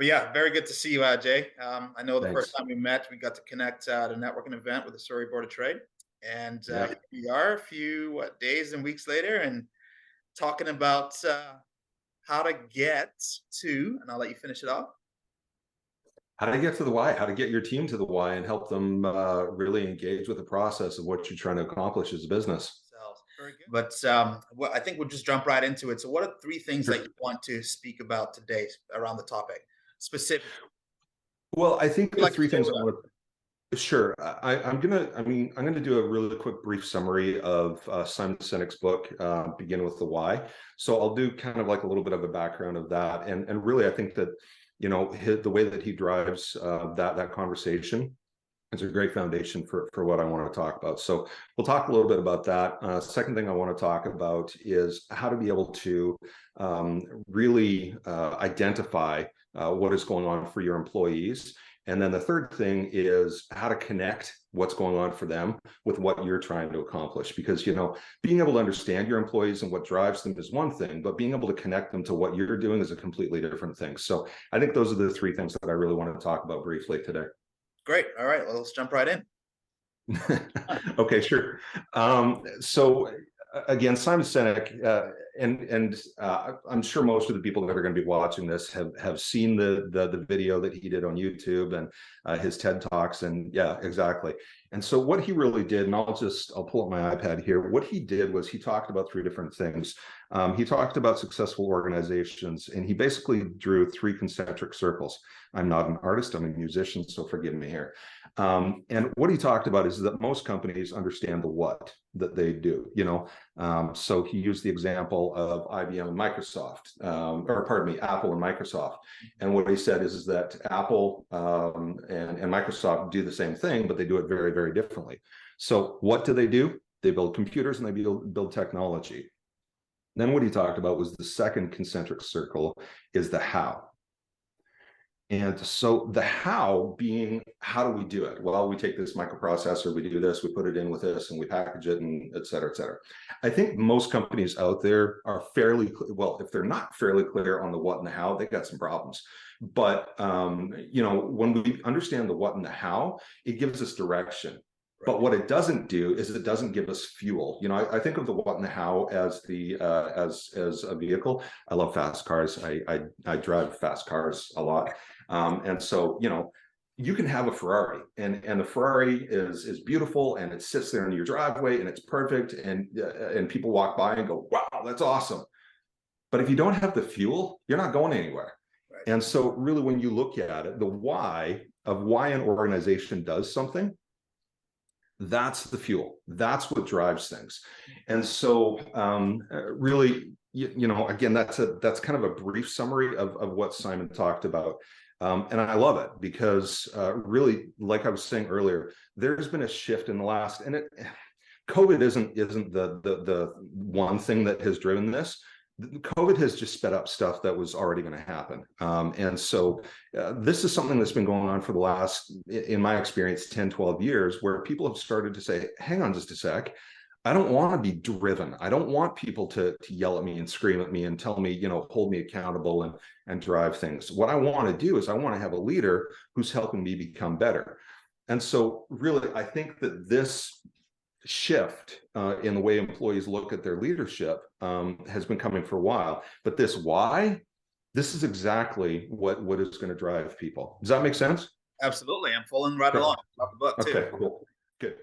But yeah, very good to see you, Jay. I know the first Thanks. time we met, we got to connect at a networking event with the Surrey Board of Trade. And Yeah. here we are a few days and weeks later and talking about how to get to, and I'll let you finish it off. How to get to the why, how to get your team to the why and help them really engage with the process of what you're trying to accomplish as a business. Very good. But well, I think we'll just jump right into it. So what are three things that Sure. you want to speak about today around the topic specifically? Well, I think Would you the like to three share things with I us? want to, sure. I'm gonna do a really quick brief summary of Simon Sinek's book, Begin with the Why. So I'll do kind of like a little bit of a background of that. And really, I think that, the way that he drives that conversation is a great foundation for what I want to talk about. So we'll talk a little bit about that. Second thing I want to talk about is how to be able to really identify what is going on for your employees. And then the third thing is how to connect what's going on for them with what you're trying to accomplish. Because, being able to understand your employees and what drives them is one thing, but being able to connect them to what you're doing is a completely different thing. So I think those are the three things that I really want to talk about briefly today. Great. All right. Well, let's jump right in. Okay, sure. So again, Simon Sinek, and I'm sure most of the people that are going to be watching this have seen the video that he did on YouTube and his TED Talks, and yeah, exactly. And so what he really did, and I'll pull up my iPad here. What he did was he talked about three different things. He talked about successful organizations, and he basically drew three concentric circles. I'm not an artist, I'm a musician, so forgive me here. And what he talked about is that most companies understand the what that they do, so he used the example of IBM and Microsoft, or pardon me, Apple and Microsoft. And what he said is that Apple and Microsoft do the same thing, but they do it very, very differently. So what do? They build computers and they build technology. Then what he talked about was the second concentric circle is the how. And so the how being, how do we do it? Well, we take this microprocessor, we do this, we put it in with this, and we package it, and et cetera, et cetera. I think most companies out there are fairly, well, if they're not fairly clear on the what and the how, they got some problems. But, when we understand the what and the how, it gives us direction. But what it doesn't do is it doesn't give us fuel. I think of the what and the how as as a vehicle. I love fast cars. I drive fast cars a lot. And so, you can have a Ferrari and the Ferrari is beautiful and it sits there in your driveway and it's perfect. And people walk by and go, wow, that's awesome. But if you don't have the fuel, you're not going anywhere. Right. And so really, when you look at it, the why of why an organization does something, that's the fuel. That's what drives things. And so really, again, that's kind of a brief summary of what Simon talked about. And I love it because really, like I was saying earlier, there's been a shift in the last, and COVID isn't the one thing that has driven this. COVID has just sped up stuff that was already going to happen. And so this is something that's been going on for the last, in my experience, 10, 12 years, where people have started to say, hang on just a sec. I don't want to be driven. I don't want people to yell at me and scream at me and tell me, hold me accountable and drive things. What I want to do is I want to have a leader who's helping me become better. And so really, I think that this shift in the way employees look at their leadership has been coming for a while. But this why, this is exactly what is going to drive people. Does that make sense? Absolutely. I'm following right along. Love the book too. Okay, cool. Good.